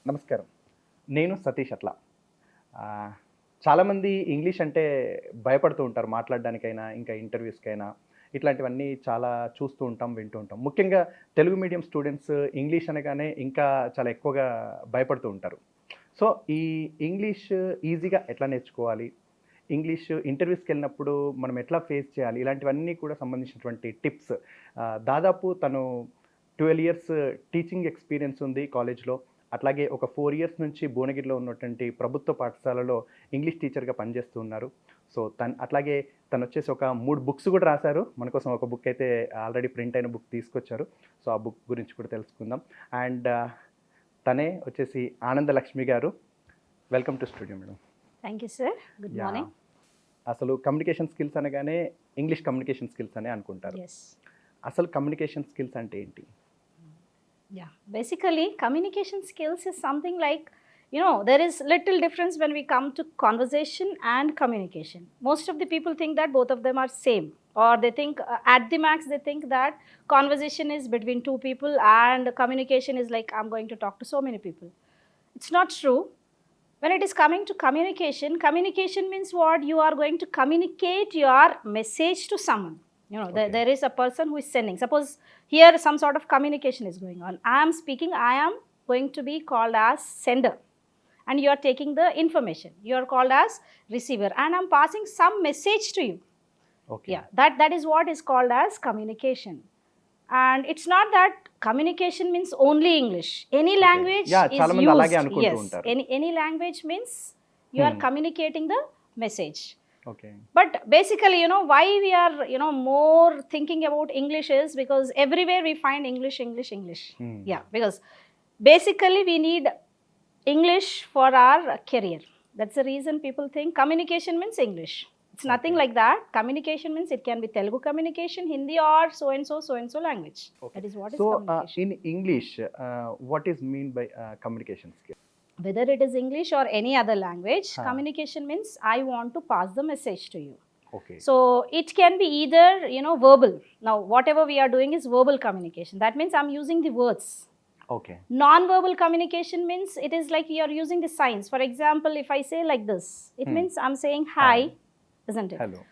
నమస్కారం. నేను సతీష్ అట్ల. చాలామంది ఇంగ్లీష్ అంటే భయపడుతూ ఉంటారు మాట్లాడడానికైనా, ఇంకా ఇంటర్వ్యూస్‌కైనా. ఇట్లాంటివన్నీ చాలా చూస్తూ ఉంటాం, వింటూ ఉంటాం. ముఖ్యంగా తెలుగు మీడియం స్టూడెంట్స్ ఇంగ్లీష్ అనగానే ఇంకా చాలా ఎక్కువగా భయపడుతూ ఉంటారు. సో, ఈ ఇంగ్లీష్ ఈజీగా ఎట్లా నేర్చుకోవాలి? ఇంగ్లీష్ ఇంటర్వ్యూస్‌కెళ్ళినప్పుడు మనం ఎట్లా ఫేస్ చేయాలి? ఇలాంటివన్నీ కూడా సంబంధించినటువంటి టిప్స్ దాదాపు తను 12 ఇయర్స్ టీచింగ్ ఎక్స్‌పీరియన్స్ ఉంది కాలేజ్‌లో. అట్లాగే ఒక 4 ఇయర్స్ నుంచి భువనగిరిలో ఉన్నటువంటి ప్రభుత్వ పాఠశాలలో ఇంగ్లీష్ టీచర్‌గా పనిచేస్తూ ఉన్నారు. సో, అట్లాగే తనొచ్చేసి ఒక 3 బుక్స్ కూడా రాశారు. మన కోసం ఒక బుక్ అయితే ఆల్రెడీ ప్రింట్ అయిన బుక్ తీసుకొచ్చారు. సో, ఆ బుక్ గురించి కూడా తెలుసుకుందాం. అండ్ తనే వచ్చేసి ఆనంద లక్ష్మి గారు. Welcome to studio madam. Thank you sir. Good morning. అసలు కమ్యూనికేషన్ స్కిల్స్ అనగానే ఇంగ్లీష్ కమ్యూనికేషన్ స్కిల్స్ అనే అనుకుంటారు. అసలు కమ్యూనికేషన్ స్కిల్స్ అంటే ఏంటి? Yeah, basically communication skills is something like, there is little difference when we come to conversation and communication. Most of the people think that both of them are same, or they think at the max they think that conversation is between two people and communication is like I'm going to talk to so many people. It's not true. When it is coming to communication, communication means what? You are going to communicate your message to someone. Okay. There is a person who is sending. Suppose here some sort of communication is going on. I am speaking, I am going to be called as sender. And you are taking the information. You are called as receiver. And I am passing some message to you. Okay. Yeah, that is what is called as communication. And it's not that communication means only English. Any language is used. Yes, any language means you are communicating the message. Okay. But basically, why we are, more thinking about English is because everywhere we find English. Yeah, because basically we need English for our career. That's the reason people think communication means English. It's nothing like that. Communication means it can be Telugu communication, Hindi, or so and so language. Okay. That is what is communication. In English, what is mean by communication skill? Whether it is English or any other language, communication means I want to pass the message to you. Okay. So it can be either, verbal. Now, whatever we are doing is verbal communication. That means I'm using the words. Okay. Non-verbal communication means it is like you are using the signs. For example, if I say like this, it means I'm saying hi, isn't it? Hello.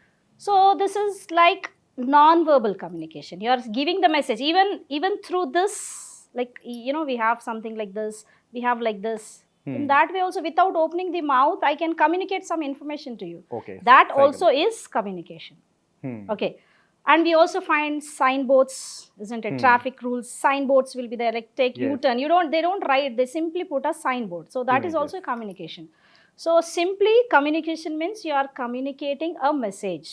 So this is like non-verbal communication. You are giving the message. Even through this, like, we have something like this, we have like this. In that way also, without opening the mouth, I can communicate some information to you. Okay. That also is communication. Okay. And we also find signboards, isn't it? Traffic rules, signboards will be there, like take U-turn. They don't write, they simply put a signboard. So that is also a communication. So simply communication means you are communicating a message.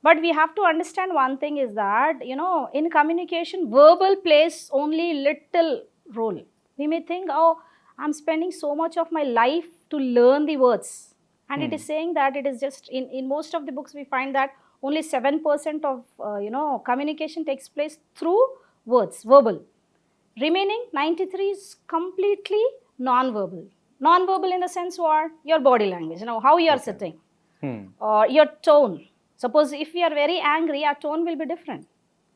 But we have to understand one thing is that, in communication, verbal plays only little role. We may think, oh, I'm spending so much of my life to learn the words. And it is saying that it is just, in most of the books we find that only 7% of, communication takes place through words, verbal. Remaining 93 is completely non-verbal. Non-verbal in the sense what? Your body language, how you are sitting. Or your tone. Suppose if we are very angry, our tone will be different.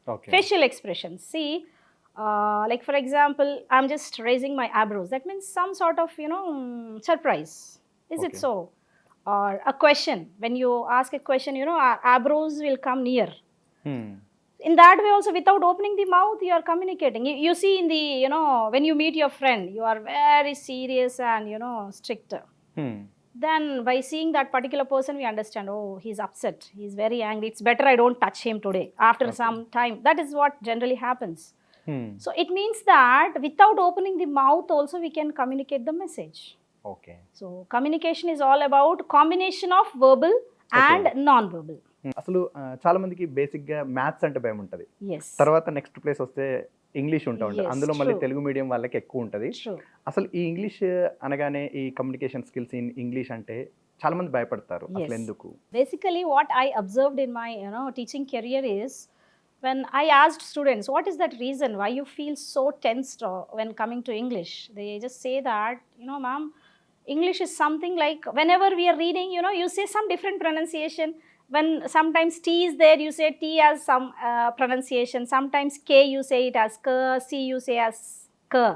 Okay. Facial expressions. See, like for example, I'm just raising my eyebrows. That means some sort of, surprise. Is it so? Or a question. When you ask a question, our eyebrows will come near. In that way also, without opening the mouth, you are communicating. You see in the, when you meet your friend, you are very serious and, strict. Then by seeing that particular person, we understand, oh, he's upset. He's very angry. It's better I don't touch him today. After some time. That is what generally happens. So it means that without opening the mouth also we can communicate the message. Okay. So communication is all about combination of verbal and non-verbal. అసలు చాలా మందికి basic గా maths అంటే భయం ఉంటది. తర్వాత next place వస్తే English ఉంటుంది. అందులో మళ్ళీ తెలుగు మీడియం వాళ్ళకి ఎక్కువ ఉంటది. అసలు ఈ ఇంగ్లీష్ అనగానే ఈ కమ్యూనికేషన్ స్కిల్స్ ఇన్ ఇంగ్లీష్ అంటే చాలా మంది భయపడతారు. అసలు ఎందుకు? Basically what I observed in my teaching career is, when I asked students, what is that reason why you feel so tensed when coming to English? They just say that, ma'am, English is something like whenever we are reading, you say some different pronunciation. When sometimes T is there, you say T as some pronunciation. Sometimes K you say it as K, C you say as K.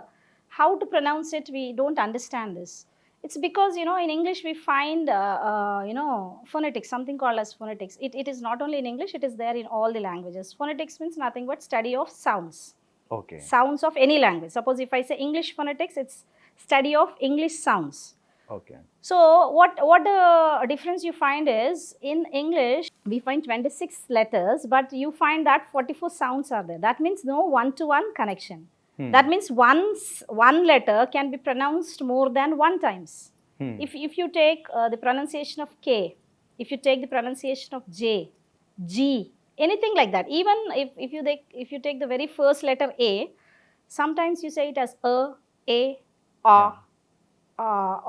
how to pronounce it, we don't understand this. It's because, you know, in English we find, you know, phonetics, something called as phonetics. It is not only in English, it is there in all the languages. Phonetics means nothing but study of sounds. Okay. Sounds of any language. Suppose if I say English phonetics, it's study of English sounds. Okay. So what the difference you find is, in English we find 26 letters, but you find that 44 sounds are there. That means no one-to-one connection. That means one letter can be pronounced more than one times. If you take the pronunciation of K, if you take the pronunciation of J, G, anything like that. Even if you take the very first letter A, sometimes you say it as a, Yeah.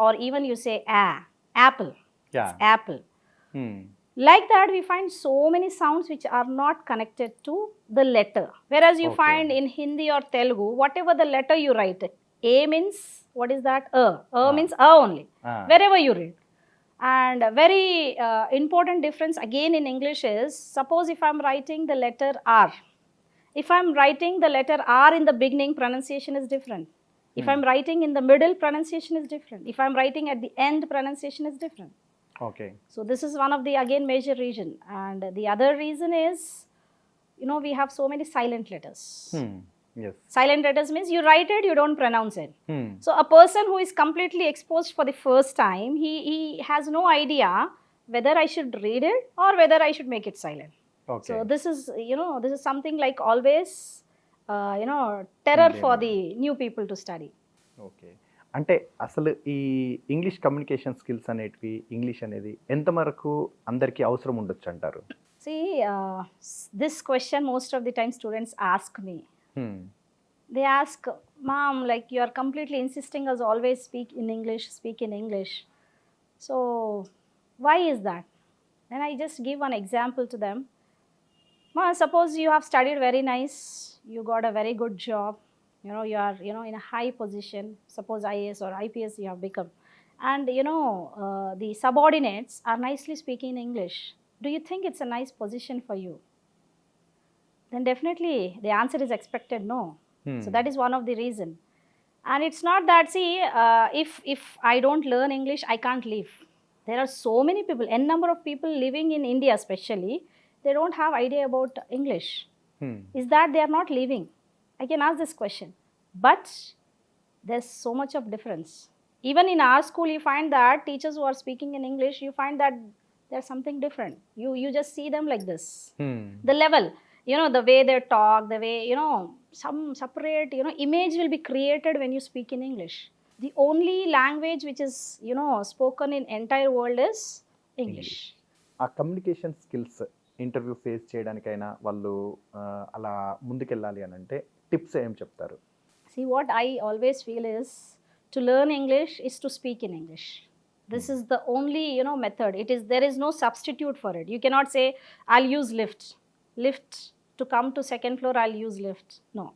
or even you say apple. Yeah. It's apple. Like that, we find so many sounds which are not connected to the letter. Whereas you Okay. find in Hindi or Telugu, whatever the letter you write, A means, what is that? Means a only. Wherever you read. And a very important difference again in English is, suppose if I'm writing the letter R. If I'm writing the letter R in the beginning, pronunciation is different. If I'm writing in the middle, pronunciation is different. If I'm writing at the end, pronunciation is different. Okay. So this is one of the, again, major reason. And the other reason is, you know, we have so many silent letters. Yes. Silent letters means you write it, you don't pronounce it. So a person who is completely exposed for the first time, he has no idea whether I should read it or whether I should make it silent. Okay. So this is, you know, this is something like always, you know, terror for the new people to study. Okay. అంటే అసలు ఈ English communication skills అనేటివి, English అనేది ఎంతవరకు అందరికీ అవసరం ఉండొచ్చు అంటారు? See, this question most of the time students ask me. They ask, Mom, like, you are completely insisting us always speak in English. So why is that? Then I just give one example to them. Ma, suppose you have studied very nice, you got a very good job, you know, you are, you know, in a high position, suppose IAS or IPS you have become, and you know, the subordinates are nicely speaking in English. Do you think it's a nice position for you? Then definitely the answer is expected no. So that is one of the reason. And it's not that, see, if I don't learn English, I can't live. There are so many people, n number of people living in India especially, they don't have idea about English. Is that they are not living? I can ask this question. But there's so much of difference. Even in our school, you find that teachers who are speaking in English, you find that there's something different. You just see them like this. The level, you know, the way they talk, the way, you know, some separate, you know, image will be created when you speak in English. The only language which is, you know, spoken in entire world is English. ఆ communication skills interview face చేయడానికైనా వాళ్ళు అలా ముందుకెళ్ళాలి అని అంటే tips ఏం చెప్తారు? See, what I always feel is, to learn English is to speak in English. This is the only, you know, method. There is no substitute for it. You cannot say, I'll use lift to come to second floor, I'll use lift. No.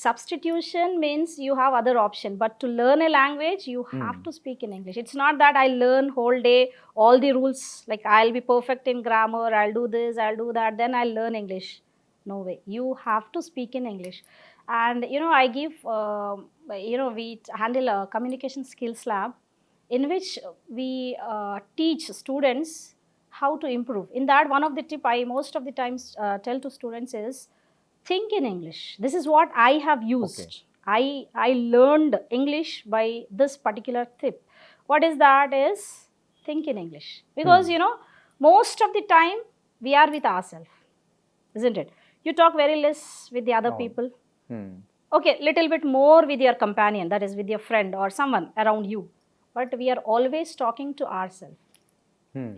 Substitution means you have other option, but to learn a language, you have to speak in English. It's not that I learn whole day all the rules, like I'll be perfect in grammar, I'll do this, I'll do that, then I'll learn English. No way. You have to speak in English. And, you know, I give, you know, we handle a communication skills lab in which we teach students how to improve. In that, one of the tip I most of the times tell to students is, think in English. This is what I have used. Okay. I learned English by this particular tip. What is that is, think in English. Because, you know, most of the time we are with ourselves, isn't it? You talk very less with the other people. Okay, little bit more with your companion, that is with your friend or someone around you. But we are always talking to ourselves.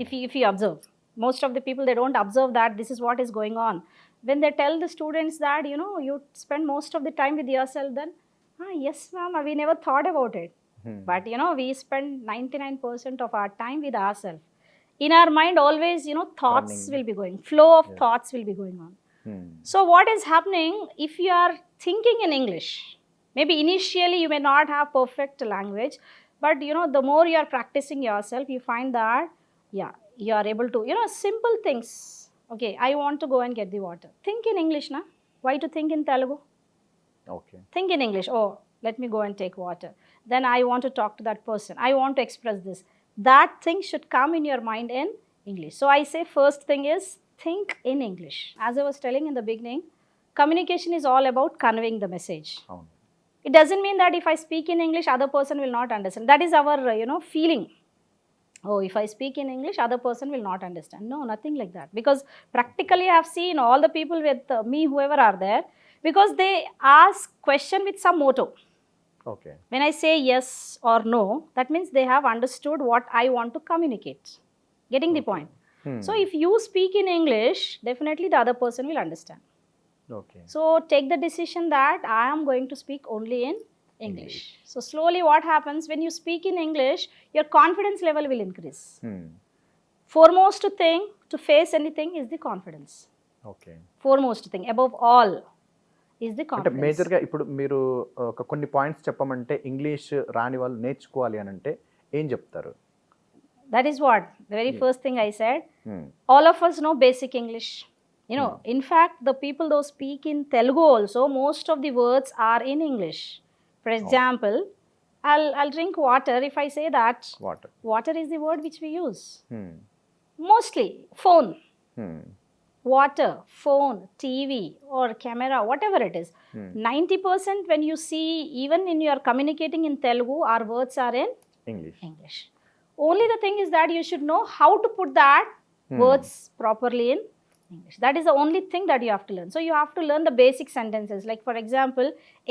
If you observe, most of the people, they don't observe that this is what is going on. When they tell the students that, you know, you spend most of the time with yourself, then, yes ma'am, we never thought about it. But, you know, we spend 99% of our time with ourselves. In our mind always, you know, thoughts will be going, flow of thoughts will be going on. So what is happening, if you are thinking in English, maybe initially you may not have perfect language, but, you know, the more you are practicing yourself, you find that, yeah, you are able to, you know, simple things. Okay, I want to go and get the water. Think in English, na? Why to think in Telugu? Okay. Think in English. Oh, let me go and take water. Then I want to talk to that person, I want to express this. That thing should come in your mind in English. So I say first thing is think in English. As I was telling in the beginning, communication is all about conveying the message. Oh. It doesn't mean that if I speak in English, other person will not understand. That is our, feeling. Oh, if I speak in English, other person will not understand. No, nothing like that. Because practically I have seen all the people with me, whoever are there, because they ask question with some motto. Okay. When I say yes or no, that means they have understood what I want to communicate. Getting the point? So if you speak in English, definitely the other person will understand. Okay. So take the decision that I am going to speak only in English. So slowly what happens when you speak in English, your confidence level will increase. Foremost thing to face anything is the confidence. Okay. Foremost thing above all is the అంటే confidence. మేజర్గా ఇప్పుడు మీరు ఒక కొన్ని points చెప్పమంటే English రాని వాళ్ళు నేర్చుకోవాలి అని అంటే ఏం చెప్తారు? That is what the very first thing I said. All of us know basic English. In fact, the people who speak in Telugu also, most of the words are in English. For example, I'll drink water. If I say that, water is the word which we use. Mostly, phone. Water, phone, TV or camera, whatever it is. 90% when you see, even in your communicating in Telugu, our words are in English. Only the thing is that you should know how to put that words properly in English. That is the only thing that you have to learn. So you have to learn the basic sentences. Like for example,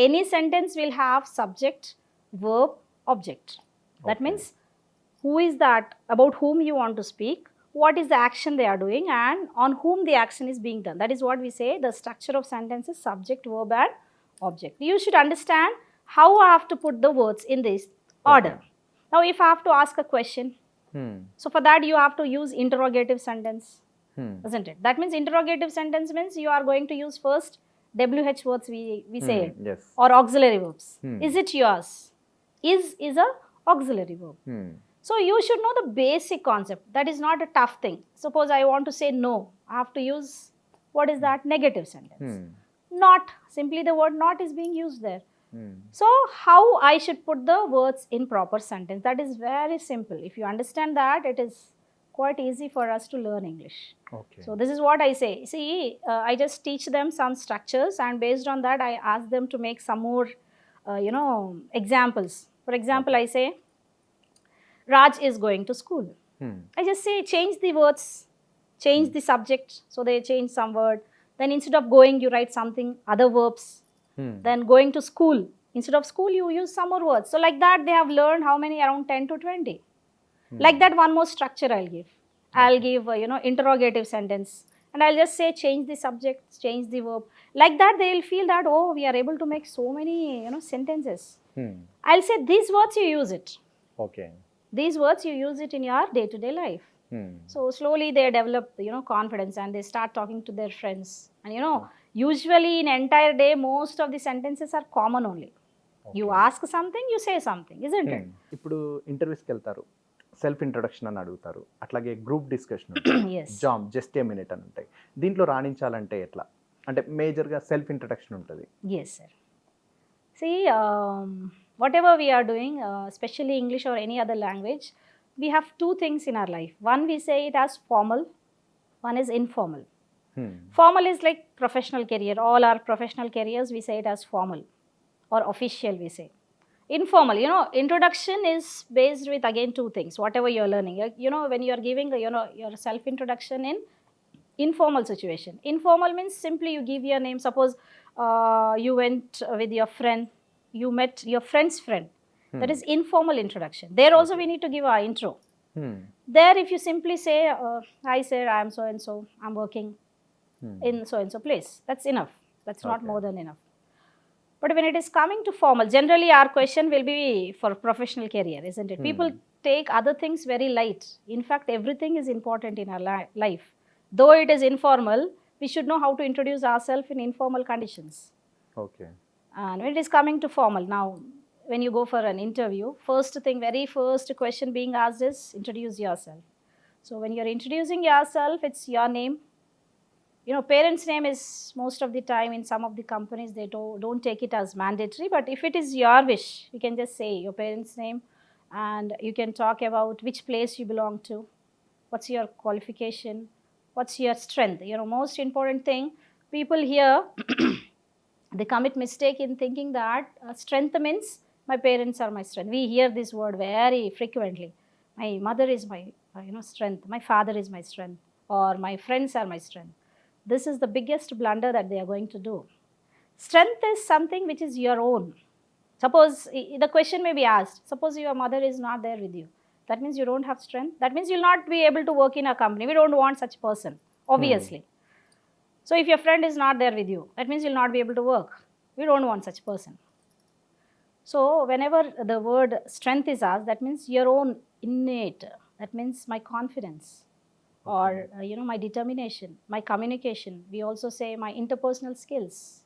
any sentence will have subject, verb, object. That means who is that, about whom you want to speak, what is the action they are doing, and on whom the action is being done. That is what we say the structure of sentences: subject, verb and object. You should understand how I have to put the words in this order. Now if I have to ask a question, so for that you have to use interrogative sentence, isn't it? That means interrogative sentence means you are going to use first WH words, we say it, yes. or auxiliary verbs. Is it yours? Is a auxiliary verb. So you should know the basic concept. That is not a tough thing. Suppose I want to say no, I have to use, what is that? Negative sentence. Not, simply the word not is being used there. So how I should put the words in proper sentence? That is very simple. If you understand that, it is quite easy for us to learn English. Okay. So this is what I say. See, I just teach them some structures, and based on that I ask them to make some more examples. For example, I say Raj is going to school. I just say change the words, change the subject. So they change some word. Then instead of going, you write something, other verbs. Then going to school, instead of school you use some more words. So like that they have learned how many? Around 10 to 20. Like that, one more structure I'll give. I'll give interrogative sentence, and I'll just say change the subject, change the verb. Like that they will feel that, oh, we are able to make so many sentences. I'll say these words you use it. Okay. These words you use it in your day-to-day life. So slowly they develop confidence, and they start talking to their friends. And usually in entire day most of the sentences are common only. You ask something, you say something, isn't it? ఇప్పుడు ఇంటర్వ్యూస్కి వెళ్తారు, self introduction అని అడుగుతారు, అట్లాగే group discussion, Yes. Job just a minute అని ఉంటాయి. దీంట్లో రాణించాలంటే ఎట్లా? అంటే మేజర్గా సెల్ఫ్ ఇంట్రొడక్షన్ ఉంటుంది. Yes, sir. See, whatever we are doing, especially English or any other language, we have two things in our life. One, we say it as formal, one is informal. Formal is like professional career. All our professional careers, we say it as formal or official, we say. Informal, introduction is based with, again, two things, whatever you're learning. When you're giving, your self-introduction in informal situation. Informal means simply you give your name. Suppose you went with your friend, you met your friend's friend. That is informal introduction. There also we need to give our intro. There if you simply say, hi sir, I am so and so, I'm working in so and so place, that's enough. That's not more than enough. But when it is coming to formal, generally our question will be for professional career, isn't it? People take other things very light. In fact, everything is important in our life. Though it is informal, we should know how to introduce ourselves in informal conditions. Okay. And when it is coming to formal, now when you go for an interview, very first question being asked is introduce yourself. So when you're introducing yourself, it's your name, Parents' name is most of the time in some of the companies, they don't take it as mandatory. But if it is your wish, you can just say your parents' name, and you can talk about which place you belong to, what's your qualification, what's your strength. Most important thing, people here, they commit mistake in thinking that strength means my parents are my strength. We hear this word very frequently. My mother is my strength. My father is my strength, or my friends are my strength. This is the biggest blunder that they are going to do. Strength is something which is your own. Suppose the question may be asked, suppose your mother is not there with you. That means you don't have strength. That means you'll not be able to work in a company. We don't want such person, obviously. So if your friend is not there with you, that means you'll not be able to work. We don't want such person. So whenever the word strength is asked, that means your own innate. That means my confidence, or my determination, my communication. We also say my interpersonal skills.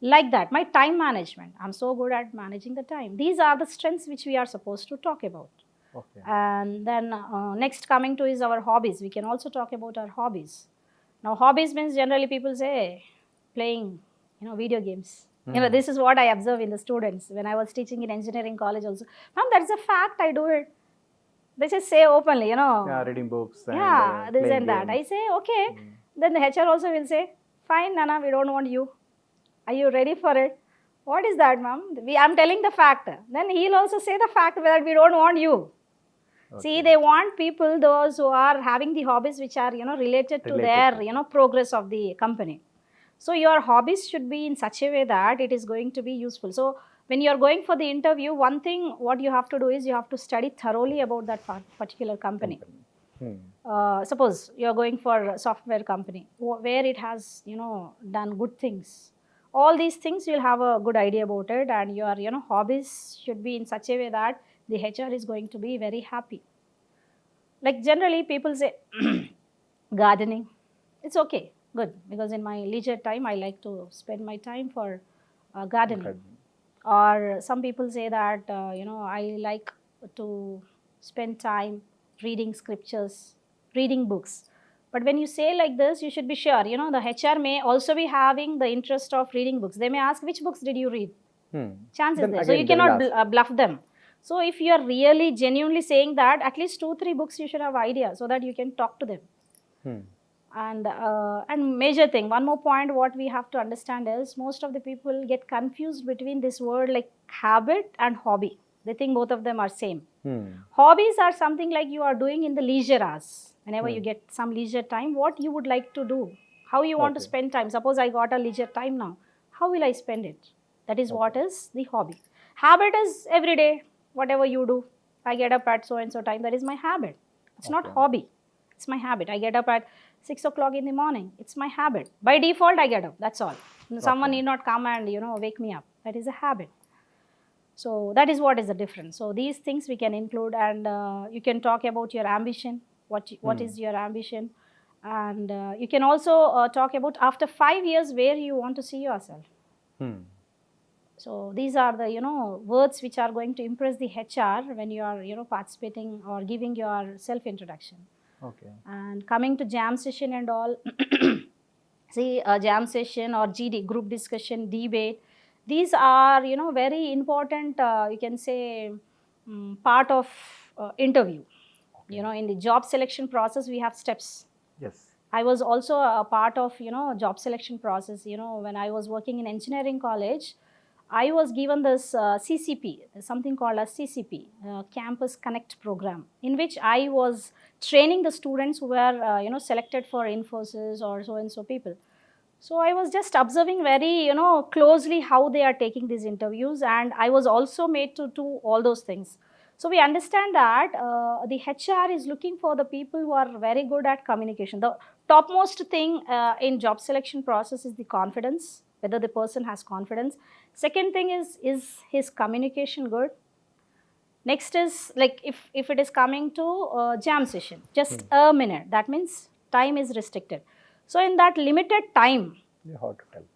Like that, my time management. I'm so good at managing the time. These are the strengths which we are supposed to talk about. Okay. And then next coming to is our hobbies. We can also talk about our hobbies. Now, hobbies means generally people say playing, video games. This is what I observe in the students when I was teaching in engineering college also. Ma'am, that's a fact, I do it. They just say openly, Yeah, reading books. Yeah, this and that. Games. I say, okay. Then the HR also will say, fine, Nana, we don't want you. Are you ready for it? What is that, ma'am? I'm telling the fact. Then he'll also say the fact that we don't want you. Okay. See, they want people, those who are having the hobbies which are, related to their, progress of the company. So your hobbies should be in such a way that it is going to be useful. So when you're going for the interview, one thing what you have to do is you have to study thoroughly about that particular company. Suppose you're going for a software company where it has, done good things. All these things you'll have a good idea about it, and your, hobbies should be in such a way that the HR is going to be very happy. Like generally people say gardening. It's okay, good, because in my leisure time I like to spend my time for gardening. Okay. Or some people say that, I like to spend time reading scriptures, reading books. But when you say like this, you should be sure, the HR may also be having the interest of reading books. They may ask, which books did you read? Chance is there. So you cannot bluff them. So if you are really genuinely saying that, at least 2-3 books you should have idea so that you can talk to them. And major thing, one more point what we have to understand is most of the people get confused between this word like habit and hobby. They think both of them are same. Hobbies are something like you are doing in the leisure hours. Whenever you get some leisure time, what you would like to do, how you want to spend time. Suppose I got a leisure time now, how will I spend it? That is what is the hobby. Habit is every day, whatever you do. I get up at so and so time, that is my habit. It's not hobby, it's my habit. I get up at 6 o'clock in the morning, it's my habit. By default I get up, that's all. Someone need not come and wake me up. That is a habit. So that is what is the difference. So these things we can include, and you can talk about your ambition. What is your ambition? And you can also talk about after 5 years where you want to see yourself. So these are the words which are going to impress the HR when you are participating or giving your self introduction. Okay. And coming to jam session and all, see a jam session or GD, group discussion, debate. These are very important. You can say part of interview. In the job selection process, we have steps. Yes. I was also a part of, job selection process. When I was working in engineering college, I was given this CCP, something called as CCP, Campus Connect program, in which I was training the students who were, selected for Infosys or so-and-so people. So I was just observing very, closely how they are taking these interviews, and I was also made to do all those things. So we understand that the HR is looking for the people who are very good at communication. The topmost thing in job selection process is the confidence, whether the person has confidence. Second thing is his communication good? Next is like if it is coming to jam session, just a minute. That means time is restricted. So in that limited time,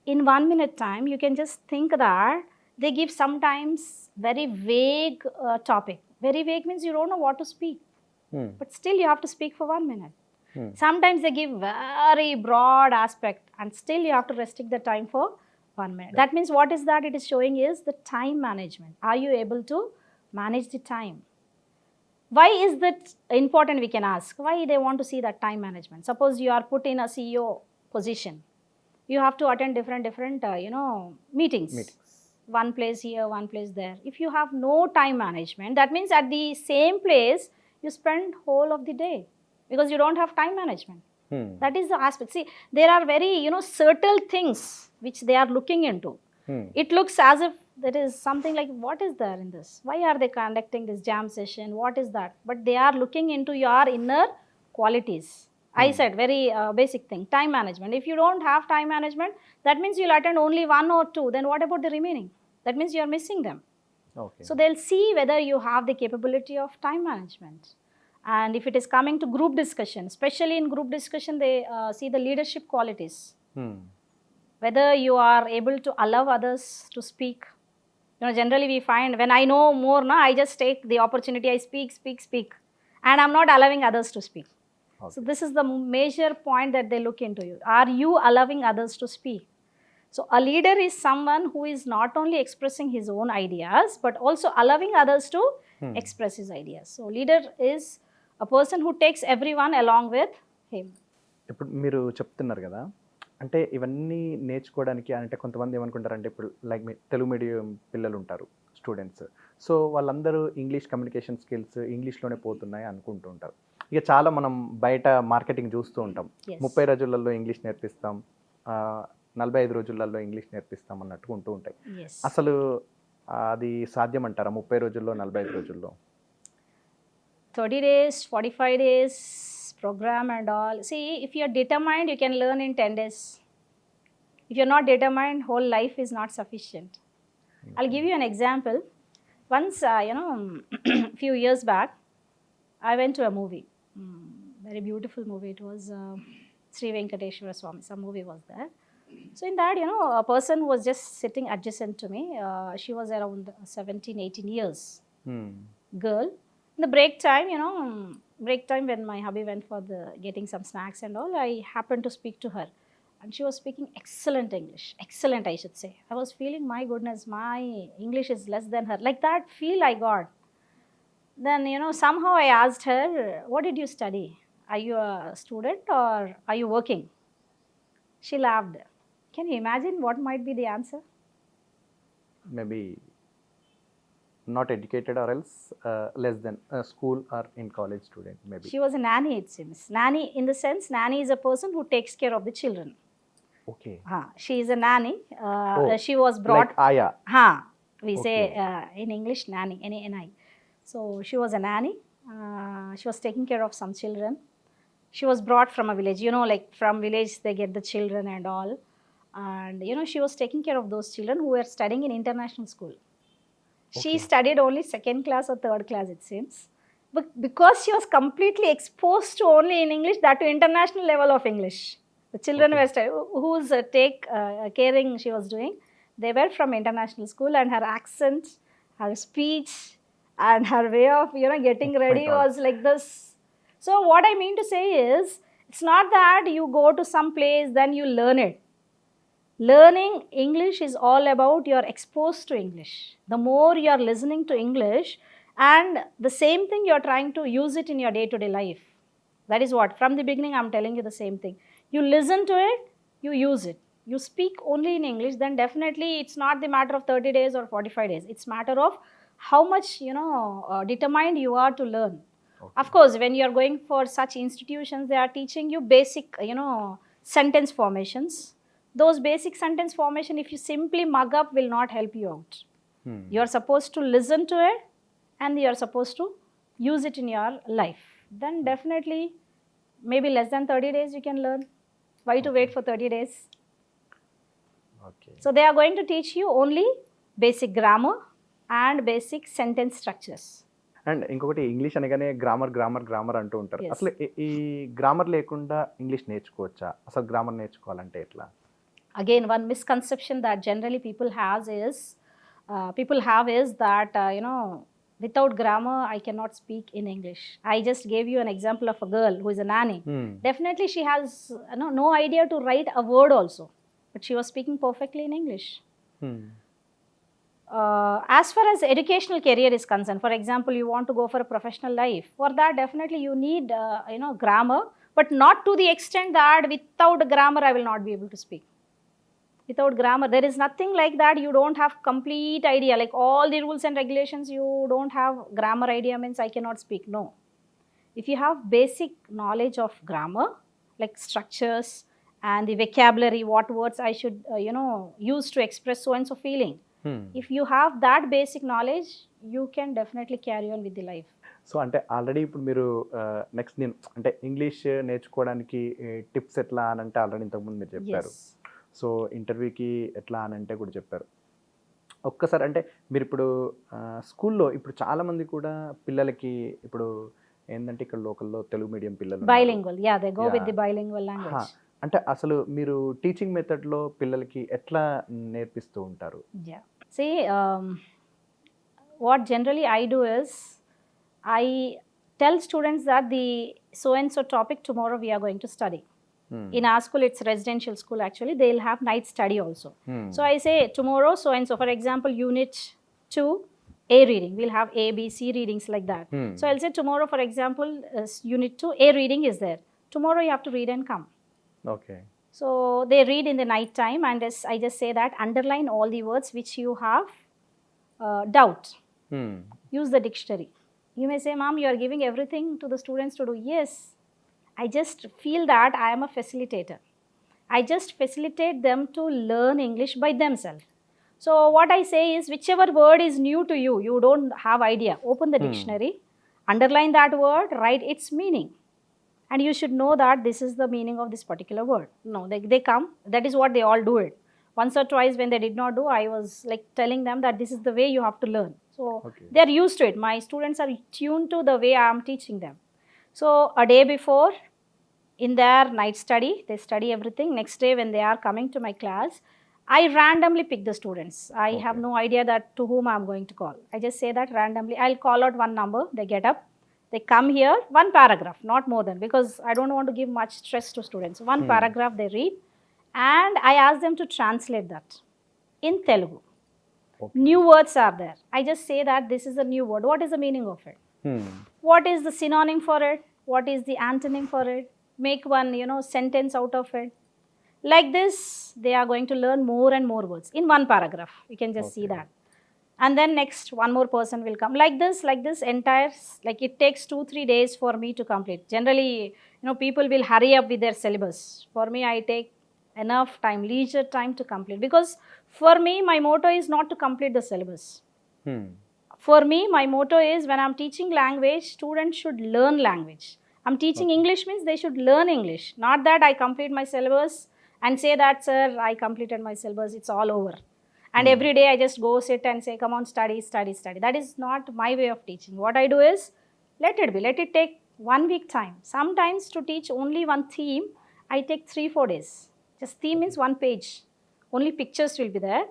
in 1 minute time, you can just think that they give sometimes very vague topic. Very vague means you don't know what to speak. But still you have to speak for 1 minute. Sometimes they give very broad aspect and still you have to restrict the time for 1 minute. That means what is that it is showing is the time management. Are you able to manage the time? Why is that important, we can ask. Why they want to see that time management? Suppose you are put in a CEO position. You have to attend different meetings. One place here, one place there. If you have no time management, that means at the same place you spend whole of the day because you don't have time management. That is the aspect. See, there are very subtle things which they are looking into. It looks as if there is something like, what is there in this? Why are they conducting this jam session? What is that? But they are looking into your inner qualities. I said very basic thing, time management. If you don't have time management, that means you'll attend only 1 or 2. Then what about the remaining? That means you're missing them. Okay. So they'll see whether you have the capability of time management. And if it is coming to group discussion, especially in group discussion, they see the leadership qualities. Whether you are able to allow others to speak. Generally we find when I know more, I just take the opportunity, I speak. And I'm not allowing others to speak. Okay. So this is the major point that they look into you. Are you allowing others to speak? So a leader is someone who is not only expressing his own ideas, but also allowing others to express his ideas. So leader is a person who takes everyone along with him. ఇప్పుడు మీరు చెప్తున్నారు కదా, అంటే ఇవన్నీ నేర్చుకోవడానికి అంటే కొంతమంది ఏమనుకుంటారంటే ఇప్పుడు లైక్ మీ తెలుగు మీడియం పిల్లలు ఉంటారు స్టూడెంట్స్, సో వాళ్ళందరూ ఇంగ్లీష్ కమ్యూనికేషన్ స్కిల్స్ ఇంగ్లీష్లోనే పోతున్నాయి అనుకుంటూ ఉంటారు. ఇక చాలా మనం బయట మార్కెటింగ్ చూస్తూ ఉంటాం, 30 రోజులలో ఇంగ్లీష్ నేర్పిస్తాం, 45 రోజులలో ఇంగ్లీష్ నేర్పిస్తాం అన్నట్టు ఉంటూ ఉంటాయి. అసలు అది సాధ్యం అంటారా 30 రోజుల్లో 45 రోజుల్లో? 30 days, 45 days program and all. See, if you are determined, you can learn in 10 days. If you're not determined, whole life is not sufficient. I'll give you an example. Once, few years back, I went to a movie. Very beautiful movie. It was Sri Venkateshwara Swami. Some movie was there. So in that, a person was just sitting adjacent to me. She was around 17, 18 years. Girl. In the break time when my hubby went for getting some snacks and all, I happened to speak to her. And she was speaking excellent English. Excellent, I should say. I was feeling, my goodness, my English is less than her. Like that feel I got. Then, somehow I asked her, what did you study? Are you a student or are you working? She laughed. Can you imagine what might be the answer? Maybe not educated or else less than school or in college student maybe. She was a nanny, it seems. Nanny in the sense, nanny is a person who takes care of the children. Okay. She is a nanny. She was brought. Like Aya. We say in English nanny, N-A-N-I. So she was a nanny. She was taking care of some children. She was brought from a village. Like from village they get the children and all. And she was taking care of those children who were studying in international school. She studied only 2nd class or 3rd class, it seems. But because she was completely exposed to only in English, that to international level of English. The children were whose caring she was doing, they were from international school, and her accent, her speech, and her way of getting ready was like this. So what I mean to say is, it's not that you go to some place then you learn it. Learning English is all about you're exposed to English. The more you're listening to English, and the same thing you're trying to use it in your day-to-day life. That is what, from the beginning I'm telling you the same thing. You listen to it, you use it. You speak only in English, then definitely it's not the matter of 30 days or 45 days. It's matter of how much, determined you are to learn. Okay. Of course, when you're going for such institutions, they are teaching you basic, sentence formations. Those basic sentence formation, if you simply mug up, will not help you out. You're supposed to listen to it and you're supposed to use it in your life. Then definitely, maybe less than 30 days you can learn. Why to wait for 30 days? Okay. So they are going to teach you only basic grammar and basic sentence structures. And ఇంకొకటి English అనగానే grammar అంటూ ఉంటారు. అసలు ఈ grammar లేకుండా English నేర్చుకోవచ్చా? అసలు grammar నేర్చుకోవాలంటే ఎట్లా? Again, one misconception that generally people have is that Without grammar, I cannot speak in English. I just gave you an example of a girl who is a nanny. Definitely she has no idea to write a word also, but she was speaking perfectly in English. As far as educational career is concerned, for example, you want to go for a professional life. For that, definitely you need grammar, but not to the extent that without grammar I will not be able to speak. Without grammar, there is nothing like that. You don't have complete idea, like all the rules and regulations, you don't have grammar idea means I cannot speak. No. If you have basic knowledge of grammar, like structures and the vocabulary, what words I should use to express so and so feeling. If you have that basic knowledge, you can definitely carry on with the life. So అంటే already ఇప్పుడు మీరు next నేను అంటే English నేర్చుకోవడానికి tips ఎట్లా అని అంటే already ఇంతకుముందు మీరు చెప్పారు. సో ఇంటర్వ్యూకి ఎట్లా అని అంటే కూడా చెప్పారు. ఒక్కసారి అంటే మీరు ఇప్పుడు స్కూల్లో ఇప్పుడు చాలామంది కూడా పిల్లలకి ఇప్పుడు ఏంటంటే ఇక్కడ లోకల్లో తెలుగు మీడియం పిల్లలు bilingual, yeah they go with the bilingual language. అంటే అసలు మీరు టీచింగ్ మెథడ్లో పిల్లలకి ఎట్లా నేర్పిస్తూ ఉంటారు? See, what generally I do is, I tell students that the so and so topic tomorrow we are going to study. In our school, it's residential school actually, they'll have night study also. So I say tomorrow so and so, for example, unit 2 A reading, we'll have A, B, C readings like that. So I'll say tomorrow, for example, unit 2 A reading is there. Tomorrow you have to read and come. Okay. So they read in the night time, and I just say that underline all the words which you have doubt. Use the dictionary. You may say, Mom, you are giving everything to the students to do. Yes, I just feel that I am a facilitator. I just facilitate them to learn English by themselves. So what I say is, whichever word is new to you, you don't have idea, open the dictionary, underline that word, write its meaning. And you should know that this is the meaning of this particular word. No, they come. That is what they all do it. Once or twice when they did not do, I was like telling them that this is the way you have to learn. So they are used to it. My students are tuned to the way I am teaching them. So a day before, in their night study, they study everything. Next day when they are coming to my class, I randomly pick the students. I have no idea that to whom I am going to call. I just say that randomly. I'll call out one number. They get up. They come here, one paragraph, not more than, because I don't want to give much stress to students. One paragraph they read, and I ask them to translate that in Telugu. New words are there. I just say that this is a new word. What is the meaning of it? What is the synonym for it? What is the antonym for it? Make one, sentence out of it. Like this, they are going to learn more and more words in one paragraph. You can just see that. And then next, one more person will come. Like this entire, like it takes 2-3 days for me to complete. Generally, people will hurry up with their syllabus. For me, I take enough time, leisure time to complete. Because for me, my motto is not to complete the syllabus. For me, my motto is, when I'm teaching language, students should learn language. I'm teaching English means they should learn English. Not that I complete my syllabus and say that, sir, I completed my syllabus, it's all over. And every day I just go sit and say, come on, study. That is not my way of teaching. What I do is, let it be. Let it take 1 week time. Sometimes to teach only one theme, I take 3-4 days. Just theme means 1 page. Only pictures will be there.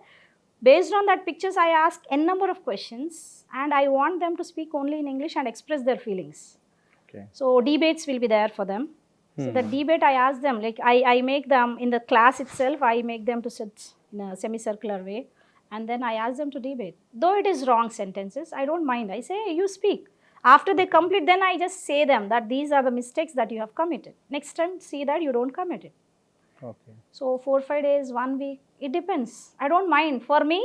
Based on that pictures, I ask n number of questions, and I want them to speak only in English and express their feelings. Okay. So debates will be there for them. So the debate, I ask them, like I make them in the class itself, I make them to sit in a semicircular way, and then I ask them to debate. Though it is wrong sentences, I don't mind. I say, you speak. After they complete, then I just say them that these are the mistakes that you have committed. Next time, see that you don't commit it. Okay. So 4-5 days, 1 week, it depends. I don't mind. For me,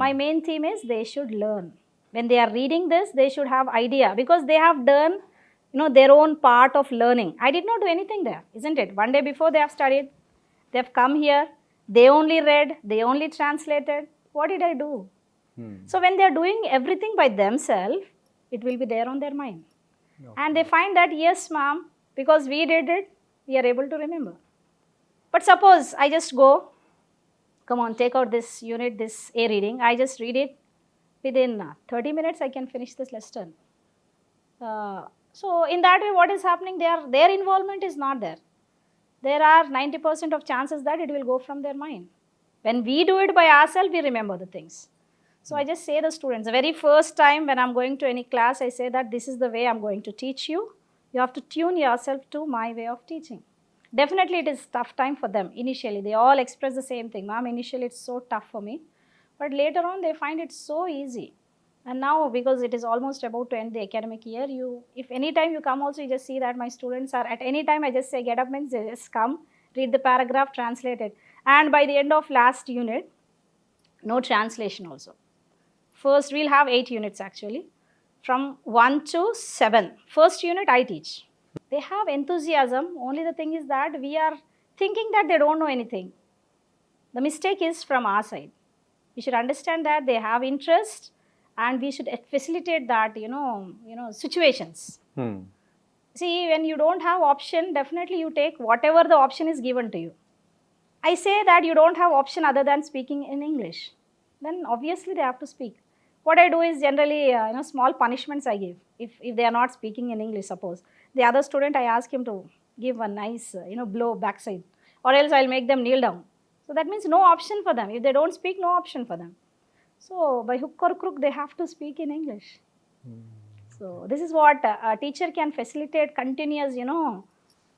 my main theme is they should learn. When they are reading this, they should have idea, because they have done their own part of learning. I did not do anything there, isn't it? One day before they have studied, they have come here, they only read, they only translated. What did I do? So when they are doing everything by themselves, it will be there on their mind. And they find that, yes, ma'am, because we did it, we are able to remember. But suppose I just go, come on, take out this unit, this A reading, I just read it. Within 30 minutes, I can finish this lesson. So in that way, what is happening? Their involvement is not there. There are 90% of chances that it will go from their mind. When we do it by ourselves, we remember the things. So I just say the students, the very first time when I'm going to any class, I say that this is the way I'm going to teach you. You have to tune yourself to my way of teaching. Definitely it is tough time for them initially. They all express the same thing. Ma'am, initially it's so tough for me. But later on they find it so easy. And now because it is almost about to end the academic year, if any time you come also, you just see that my students are, at any time I just say get up means they just come, read the paragraph, translate it. And by the end of last unit, no translation also. First, we'll have 8 units actually, from 1 to 7. First unit, I teach. They have enthusiasm. Only the thing is that we are thinking that they don't know anything. The mistake is from our side. We should understand that they have interest, and we should facilitate that, situations. See, when you don't have option, definitely you take whatever the option is given to you. I say that you don't have option other than speaking in English. Then obviously they have to speak. What I do is generally, small punishments I give. If they are not speaking in English, suppose. The other student, I ask him to give a nice, blow backside. Or else I'll make them kneel down. So that means no option for them. If they don't speak, no option for them. So by hook or crook, they have to speak in English. So this is what a teacher can facilitate continuous,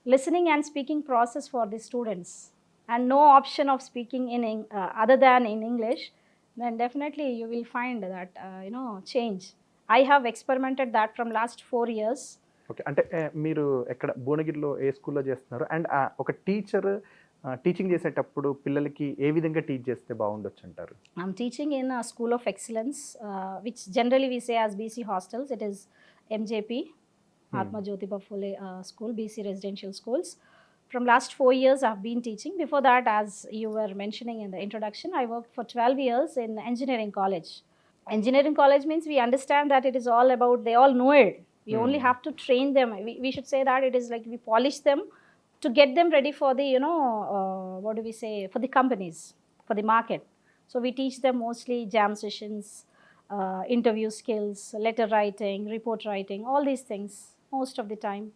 listening and speaking process for the students. And no option of speaking in other than in English. Then definitely you will find that, change. I have experimented that from last 4 years. Okay, అంటే మీరు ఎక్కడ భువనగిరిలో ఏ స్కూల్లో చేస్తున్నారు? And ఒక teacher teaching చేసేటప్పుడు పిల్లలకి ఏ విధంగా టీచ్ చేస్తే బాగుండొచ్చు అంటారు? I'm teaching in a school of excellence, which generally we say as BC hostels. It is MJP, Mahatma Jyotiba Phule School, BC residential schools. From last 4 years, I've been teaching. Before that, as you were mentioning in the introduction, I worked for 12 years in engineering college. Engineering college means we understand that it is all about, they all know it. We only have to train them. We should say that it is like we polish them to get them ready for the, what do we say, for the companies, for the market. So we teach them mostly jam sessions, interview skills, letter writing, report writing, all these things most of the time.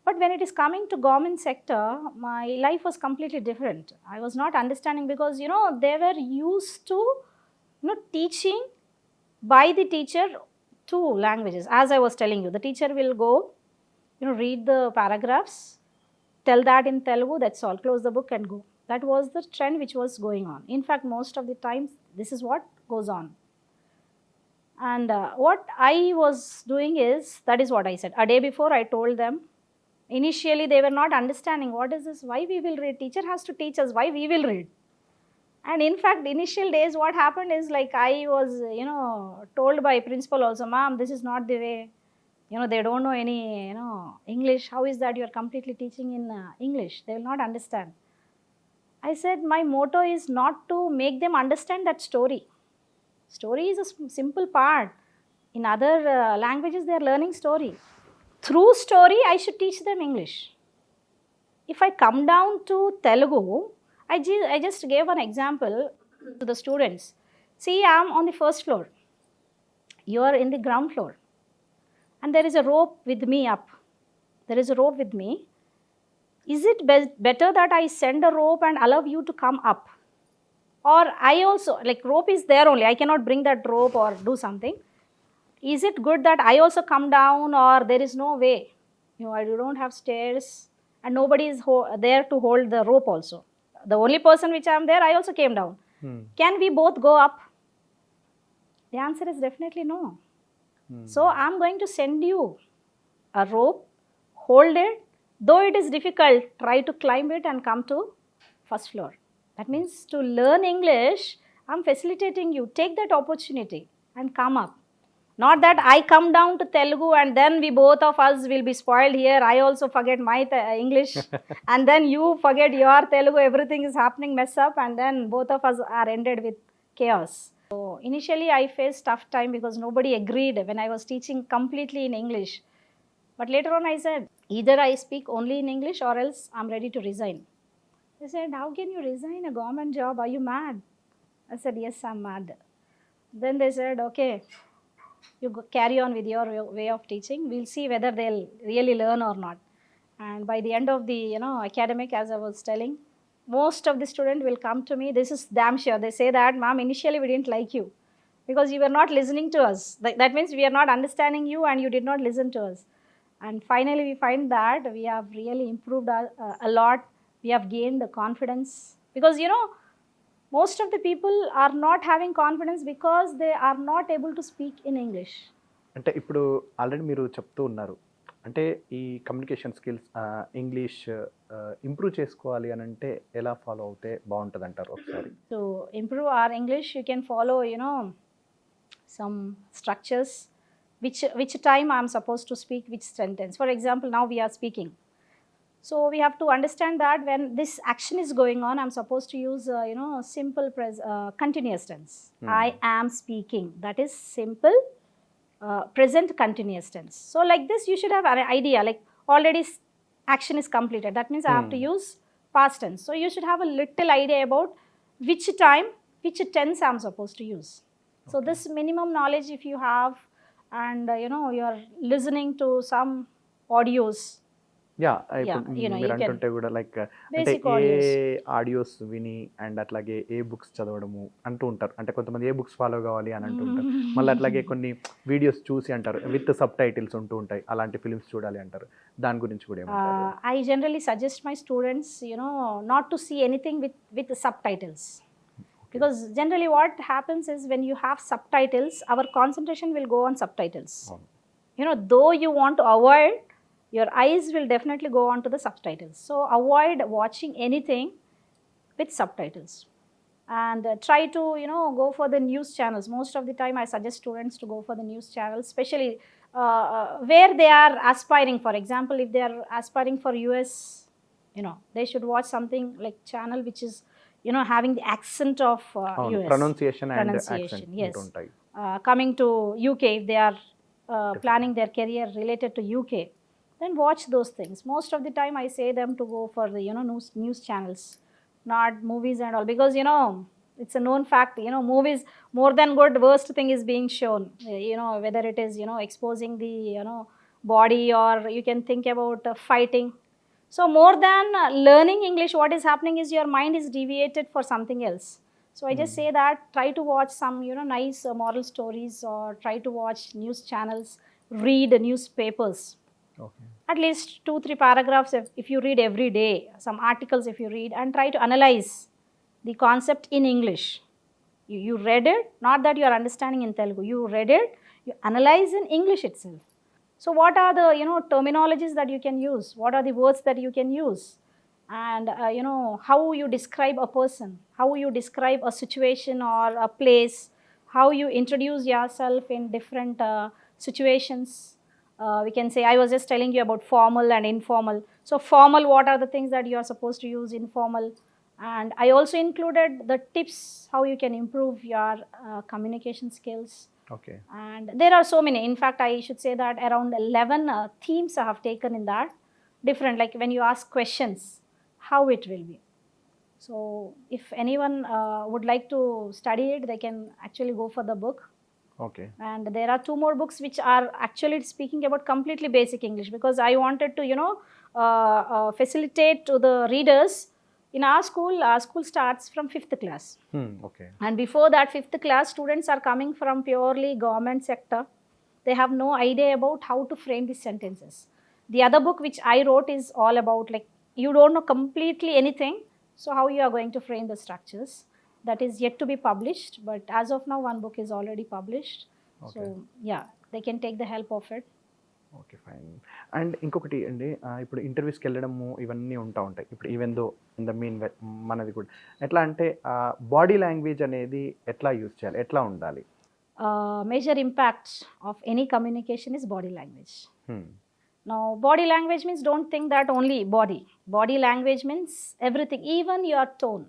But when it is coming to government sector, my life was completely different. I was not understanding because, they were used to, teaching by the teacher 2 languages. As I was telling you, the teacher will go, read the paragraphs, tell that in Telugu, that's all, close the book and go. That was the trend which was going on. In fact, most of the times, this is what goes on. And what I was doing is, that is what I said. A day before, I told them, initially they were not understanding, what is this, why we will read, teacher has to teach us, why we will read. And in fact, initial days what happened is, like, I was, told by principal also, ma'am, this is not the way, they don't know any, English, how is that you are completely teaching in English, they will not understand. I said, my motto is not to make them understand that story. Story is a simple part. In other languages, they are learning story. Through story, I should teach them English. If I come down to Telugu, I just gave an example to the students. See, I am on the first floor. You are in the ground floor. And there is a rope with me up. There is a rope with me. Is it better that I send a rope and allow you to come up? Or I also, like, rope is there only. I cannot bring that rope or do something. Is it good that I also come down, or there is no way? I don't have stairs and nobody is there to hold the rope also. The only person which I am there, I also came down. Can we both go up? The answer is definitely no. So I'm going to send you a rope, hold it. Though it is difficult, try to climb it and come to first floor. That means to learn English, I'm facilitating you. Take that opportunity and come up. Not that I come down to Telugu and then we both of us will be spoiled here. I also forget my English and then you forget your Telugu. Everything is happening mess up and then both of us are ended with chaos. So initially I faced tough time because nobody agreed when I was teaching completely in English. But later on I said, either I speak only in English or else I'm ready to resign. They said, how can you resign a government job? Are you mad? I said, yes, I'm mad. Then they said, okay, you carry on with your way of teaching. We'll see whether they'll really learn or not. And by the end of the academic, as I was telling, most of the student will come to me. This is damn sure. They say that, ma'am, initially we didn't like you because you were not listening to us. That means we are not understanding you and you did not listen to us. And finally, we find that we have really improved a lot. We have gained the confidence because, most of the people are not having confidence because they are not able to speak in English. అంటే ఇప్పుడు already మీరు చెప్తూ ఉన్నారు, అంటే ఈ communication skills English improve చేసుకోవాలి అని అంటే ఎలా ఫాలో అవుతే బాగుంటుంది అంటారు ఒకసారి? To improve our English, you can follow, some structures. Which time I'm supposed to speak which sentence. For example, now we are speaking. So we have to understand that when this action is going on, I'm supposed to use, simple continuous tense. I am speaking. That is simple present continuous tense. So like this, you should have an idea, like already action is completed. That means I have to use past tense. So you should have a little idea about which time, which tense I'm supposed to use. So this minimum knowledge if you have, and you're listening to some audios. మీరు అంటుంటే కూడా like అంటే ఏ audios విని and అట్లాగే ఏ books చదవడము అంటూ ఉంటారు. అంటే కొంతమంది ఏ బుక్స్ ఫాలో కావాలి అని అంటుంటారు, మళ్ళీ అట్లాగే కొన్ని వీడియోస్ చూసి అంటారు విత్ సబ్ టైటిల్స్ ఉంటూ ఉంటాయి, అలాంటి ఫిల్మ్స్ చూడాలి అంటారు. దాని గురించి కూడా ఏమంటారు? I generally suggest my students, not to see anything with subtitles. Because generally what happens is when you have subtitles, our concentration will go on subtitles. Though you want to avoid, your eyes will definitely go on to the subtitles. So avoid watching anything with subtitles. And try to, go for the news channels. Most of the time I suggest students to go for the news channels, especially where they are aspiring. For example, if they are aspiring for US, they should watch something like channel which is having the accent of US. Pronunciation and accent. Yes. Coming to UK, if they are planning their career related to UK, then watch those things. Most of the time I say them to go for the, news channels, not movies and all. Because, it's a known fact, movies, more than good, worst thing is being shown. Whether it is, exposing the, body, or you can think about fighting. So more than learning English, what is happening is your mind is deviated for something else. So I just say that try to watch some, nice moral stories, or try to watch news channels, read newspapers. Okay. At least 2-3 paragraphs if you read every day, some articles if you read, and try to analyze the concept in English. You read it, not that you are understanding in Telugu. You read it, you analyze in English itself. So what are the, terminologies that you can use? What are the words that you can use? And, how you describe a person, how you describe a situation or a place, how you introduce yourself in different situations. We can say, I was just telling you about formal and informal. So formal, what are the things that you are supposed to use? Informal. And I also included the tips how you can improve your communication skills. Okay. And there are so many. In fact, I should say that around 11 themes I have taken in that. Different, like when you ask questions, how it will be. So if anyone would like to study it, they can actually go for the book. Okay. And there are 2 more books which are actually speaking about completely basic English, because I wanted to, facilitate to the readers. In our school starts from 5th class. Okay. And before that 5th class, students are coming from purely government sector. They have no idea about how to frame these sentences. The other book which I wrote is all about, like, you don't know completely anything, so how you are going to frame the structures. That is yet to be published, but as of now 1 book is already published. Okay. So yeah, they can take the help of it. Okay, fine. And ఇంకొకటి అండి, ఇప్పుడు ఇంటర్వ్యూస్కి వెళ్ళడము ఇవన్నీ ఉంటాయి. ఇప్పుడు even though in the mean మనది కూడా ఎట్లా అంటే బాడీ లాంగ్వేజ్ అనేది ఎట్లా యూజ్ చేయాలి, ఎట్లా ఉండాలి? Major impact of any communication is body language. Now, body language means, don't think that only body. Body language means everything, even your tone,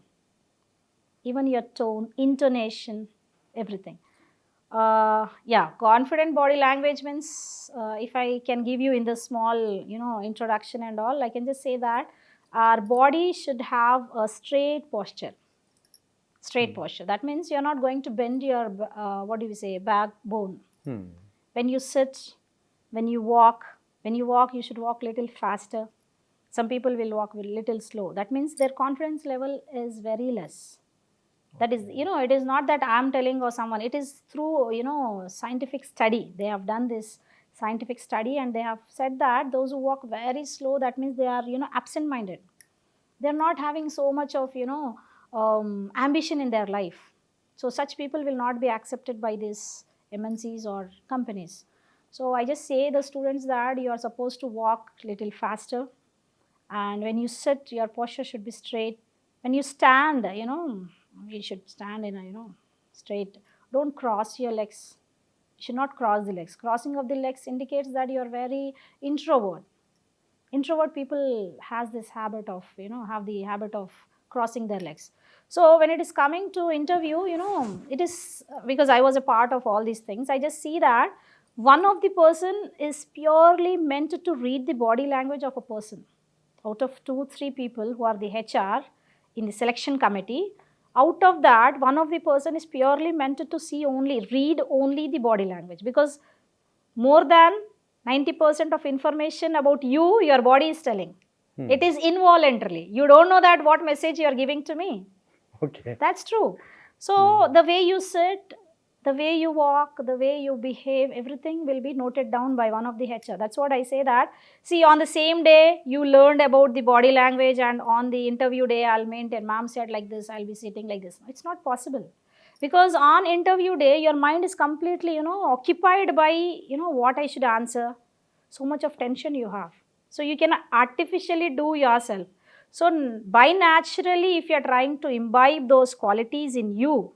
intonation, everything. Confident body language means, if I can give you in the small, introduction and all, I can just say that our body should have a straight posture. That means you're not going to bend your, backbone. When you sit, when you walk, you should walk a little faster. Some people will walk a little slow. That means their confidence level is very less. That is, it is not that I'm telling or someone. It is through, scientific study. They have done this scientific study and they have said that those who walk very slow, that means they are, absent-minded. They're not having so much of, ambition in their life. So such people will not be accepted by these MNCs or companies. So I just say the students that you are supposed to walk a little faster. And when you sit, your posture should be straight. When you stand, you should stand in a, straight. Don't cross your legs. You should not cross the legs. Crossing of the legs indicates that you are very introvert. Introvert people has this habit of, have the habit of crossing their legs. So when it is coming to interview, it is, because I was a part of all these things, I just see that one of the person is purely meant to read the body language of a person. Out of 2-3 people who are the HR in the selection committee, out of that, one of the person is purely meant to read only the body language, because more than 90% of information about you, your body is telling. It is involuntarily. You don't know that what message you are giving to me. Okay. That's true. So the way you sit, the way you walk, the way you behave, everything will be noted down by one of the HR. That's what I say that. See, on the same day, you learned about the body language, and on the interview day, I'll maintain, ma'am said like this, I'll be sitting like this. It's not possible. Because on interview day, your mind is completely, occupied by, what I should answer. So much of tension you have. So you can artificially do yourself. So by naturally, if you're trying to imbibe those qualities in you,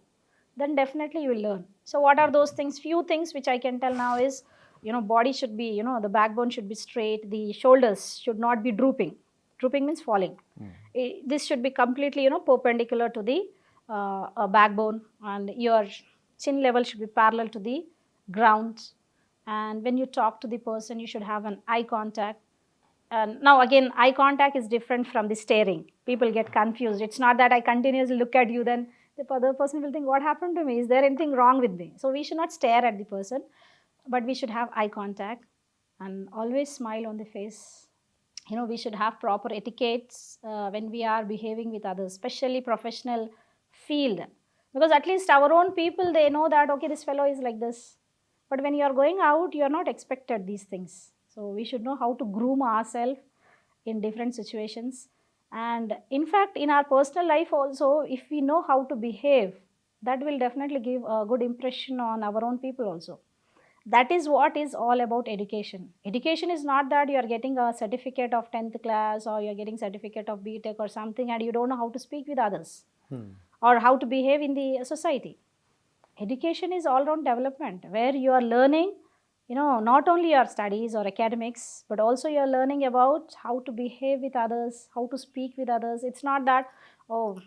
then definitely you will learn. So what are those things? Few things which I can tell now is, body should be, the backbone should be straight. The shoulders should not be drooping. Drooping means falling. This should be completely, perpendicular to the backbone, and your chin level should be parallel to the ground. And when you talk to the person, you should have an eye contact. And now again, eye contact is different from the staring. People get confused. It's not that I continuously look at you, then the other person will think, what happened to me? Is there anything wrong with me? So we should not stare at the person, but we should have eye contact and always smile on the face. We should have proper etiquettes when we are behaving with others, especially professional field. Because at least our own people, they know that, okay, this fellow is like this. But when you are going out, you are not expected these things. So we should know how to groom ourselves in different situations. And in fact, in our personal life also, if we know how to behave, that will definitely give a good impression on our own people also. That is what is all about education. Education is not that you are getting a certificate of 10th class or you are getting certificate of BTech or something and you don't know how to speak with others or how to behave in the society. Education is all-round development where you are learning, not only your studies or academics, but also you are learning about how to behave with others, how to speak with others. It's not that, oh,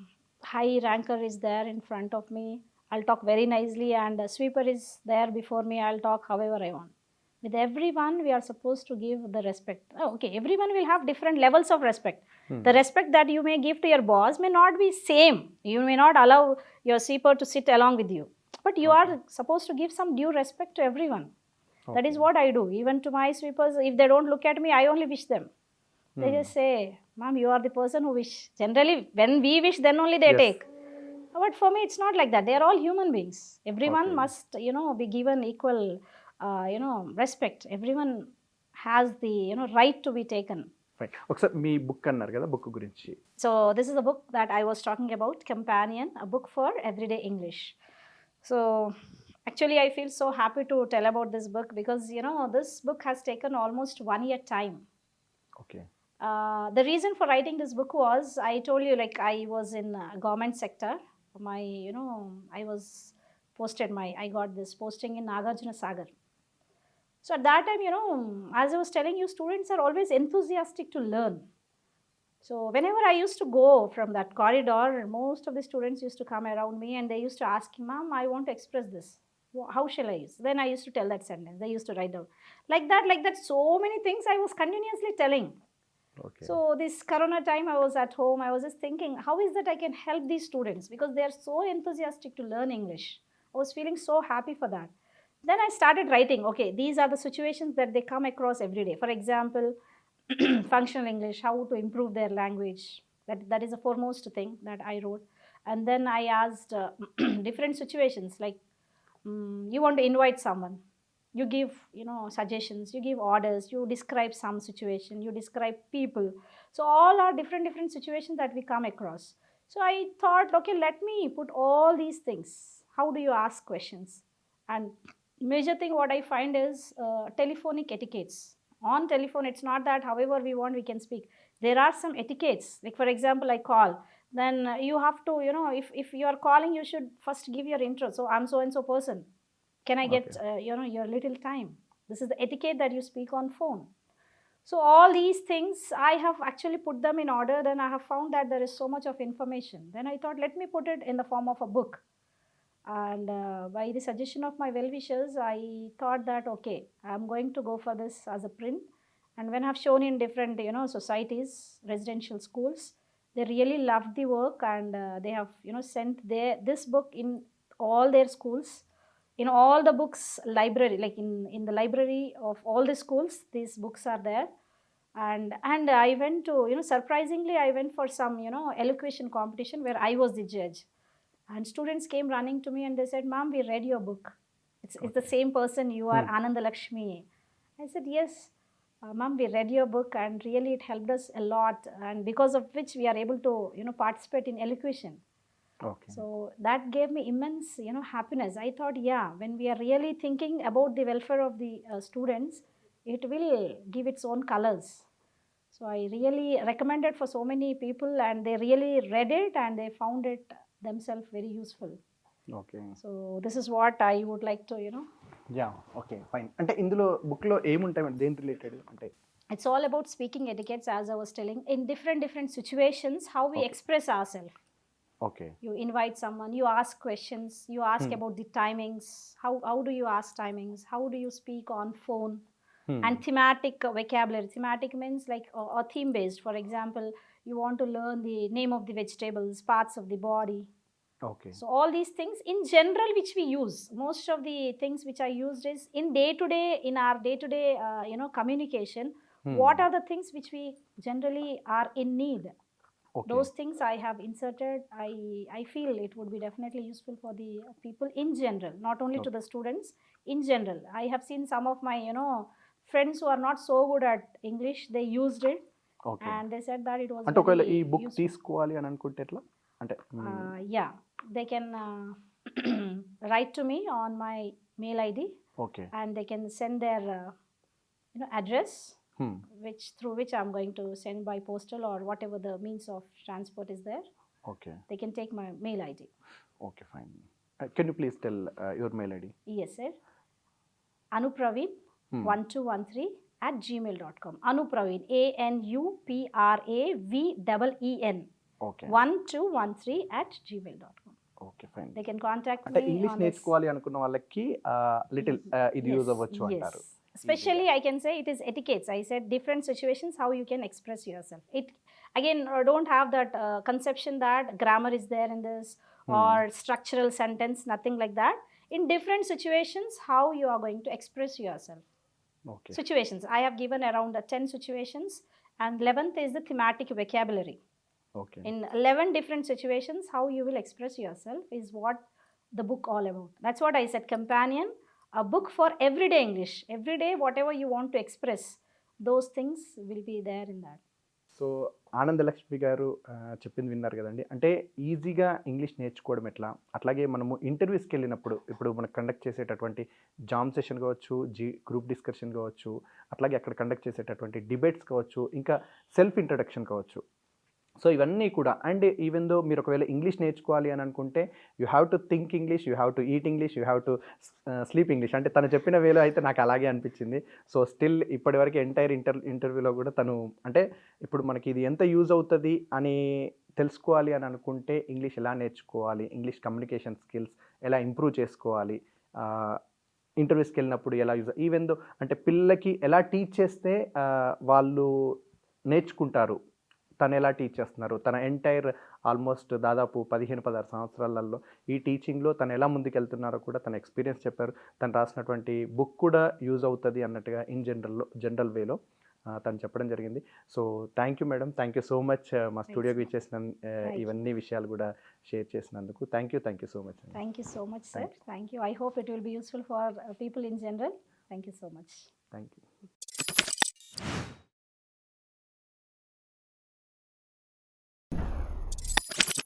high ranker is there in front of me, I'll talk very nicely, and the sweeper is there before me, I'll talk however I want. With everyone, we are supposed to give the respect. Oh, okay, everyone will have different levels of respect. The respect that you may give to your boss may not be same. You may not allow your sweeper to sit along with you. But you are supposed to give some due respect to everyone. That is what I do. Even to my sweepers, if they don't look at me, I only wish them. They just say, ma'am, you are the person who wish. Generally, when we wish, then only they take. But for me, it's not like that. They are all human beings. Everyone must, be given equal, respect. Everyone has the, right to be taken. Right. ఒకసారి మీ book అన్నారు కదా, book గురించి. So this is the book that I was talking about, Companion, a book for everyday English. So actually, I feel so happy to tell about this book because, this book has taken almost 1 year time. Okay. The reason for writing this book was, I told you, like I was in government sector. I was posted, I got this posting in Nagarjuna Sagar. So at that time, as I was telling you, students are always enthusiastic to learn. So whenever I used to go from that corridor, most of the students used to come around me and they used to ask, ma'am, I want to express this. How shall I use? Then I used to tell that sentence. They used to write down. Like that, so many things I was continuously telling. Okay. So this corona time, I was at home. I was just thinking, how is that I can help these students? Because they are so enthusiastic to learn English. I was feeling so happy for that. Then I started writing, okay, these are the situations that they come across every day. For example, functional English, how to improve their language. That is the foremost thing that I wrote. And then I asked different situations, like you want to invite someone, you give suggestions, you give orders, you describe some situation, you describe people. So all are different situations that we come across. So I thought, okay, let me put all these things. How do you ask questions? And major thing what I find is telephonic etiquettes. On telephone, it's not that however we want we can speak. There are some etiquettes, like for example, I call, then you have to, if you are calling, you should first give your intro. So I'm so and so person, can I get your little time? This is the etiquette that you speak on phone. So all these things I have actually put them in order. Then I have found that there is so much of information. Then I thought, let me put it in the form of a book. And by the suggestion of my well-wishers, I thought that, okay, I'm going to go for this as a print. And when I've shown in different, societies, residential schools, they really loved the work, and they have, sent this book in all their schools, in all the books library, like in the library of all the schools, these books are there. And I went to, surprisingly, I went for some, elocution competition where I was the judge. And students came running to me and they said, Ma'am, we read your book. It's the same person, you are Ananda Lakshmi. I said, yes, Ma'am, we read your book and really it helped us a lot. And because of which we are able to, participate in elocution. Okay. So that gave me immense, happiness. I thought, yeah, when we are really thinking about the welfare of the students, it will give its own colors. So I really recommended for so many people, and they really read it and they found it themselves very useful. Okay. So this is what I would like to, yeah okay fine. అంటే ఇందులో బుక్లో ఏముంటాయి, దేని related అంటే? It's all about speaking etiquettes, as I was telling, in different situations, how we express ourselves. Okay. You invite someone, you ask questions, you ask about the timings. How do you ask timings? How do you speak on phone? And thematic vocabulary. Thematic means like or theme based. For example, you want to learn the name of the vegetables, parts of the body. Okay. So all these things in general which we use, most of the things which I used is in our day to day communication. What are the things which we generally are in need? Okay. Those things I have inserted. I feel it would be definitely useful for the people in general, not only to the students. In general, I have seen some of my friends who are not so good at English, they used it. Okay. And they said that it was అంటే ఒకవేళ ఈ very book useful. తీసుకోవాలి అని అనుకుంటే ఎట్లా అంటే? Yeah, they can write to me on my mail ID. Okay. And they can send their address, through which I'm going to send by postal or whatever the means of transport is there. Okay. They can take my mail ID. Okay, fine. Can you please tell your mail ID? Yes, sir. anupraveen1213@gmail.com. Anupraveen, ANUPRAVEEN. Okay. 1213@gmail.com. Okay, fine. They can contact అంటే me English on this. నేర్చుకోవాలి అనుకున్న వాళ్ళకి little ఇది use అవ్వచ్చు Yes. అంటారు. Especially I can say it is etiquettes. I said different situations how you can express yourself. It again don't have that conception that grammar is there in this or structural sentence, nothing like that. In different situations, how you are going to express yourself. Okay. Situations. I have given around 10 situations, and 11th is the thematic vocabulary. Okay. In 11 different situations, how you will express yourself is what the book all about. That's what I said, companion, a book for everyday English. Every day, whatever you want to express, those things will be there in that. So ఆనంద లక్ష్మి గారు చెప్పింది విన్నారు కదండి. అంటే ఈజీగా English నేర్చుకోవడం ఎట్లా, అట్లాగే మనము ఇంటర్వ్యూస్కి వెళ్ళినప్పుడు ఇప్పుడు మనకు కండక్ట్ చేసేటటువంటి జామ్ సెషన్ కావచ్చు, గ్రూప్ డిస్కషన్ కావచ్చు, అట్లాగే అక్కడ కండక్ట్ చేసేటటువంటి డిబేట్స్ కావచ్చు, ఇంకా సెల్ఫ్ ఇంట్రడక్షన్ కావచ్చు. సో ఇవన్నీ కూడా, అండ్ ఈవెన్ దో మీరు ఒకవేళ ఇంగ్లీష్ నేర్చుకోవాలి అని అనుకుంటే you have to think English, you have to eat English, you have to sleep English. అంటే తను చెప్పిన వేలో అయితే నాకు అలాగే అనిపించింది. సో స్టిల్ ఇప్పటివరకు ఎంటైర్ ఇంటర్వ్యూలో కూడా తను అంటే ఇప్పుడు మనకి ఇది ఎంత యూజ్ అవుతుంది అని తెలుసుకోవాలి అని అనుకుంటే ఇంగ్లీష్ ఎలా నేర్చుకోవాలి, ఇంగ్లీష్ కమ్యూనికేషన్ స్కిల్స్ ఎలా ఇంప్రూవ్ చేసుకోవాలి, ఇంటర్వ్యూస్కి వెళ్ళినప్పుడు ఎలా యూజ్, ఈవెన్ దో అంటే పిల్లలకి ఎలా టీచ్ చేస్తే వాళ్ళు నేర్చుకుంటారు, తను ఎలా టీచ్ చేస్తున్నారు, తన ఎంటైర్ ఆల్మోస్ట్ దాదాపు 15-16 సంవత్సరాలలో ఈ టీచింగ్లో తను ఎలా ముందుకెళ్తున్నారో కూడా తన ఎక్స్పీరియన్స్ చెప్పారు. తను రాసినటువంటి బుక్ కూడా యూజ్ అవుతుంది అన్నట్టుగా జనరల్ వేలో తను చెప్పడం జరిగింది. So thank you madam, thank you so much మా స్టూడియోకి ఇచ్చేసిన ఇవన్నీ విషయాలు కూడా షేర్ చేసినందుకు. Thank you so much. Thank you so much, sir. Thank you. I hope it will be useful for people in general. Thank you so much. Thank you.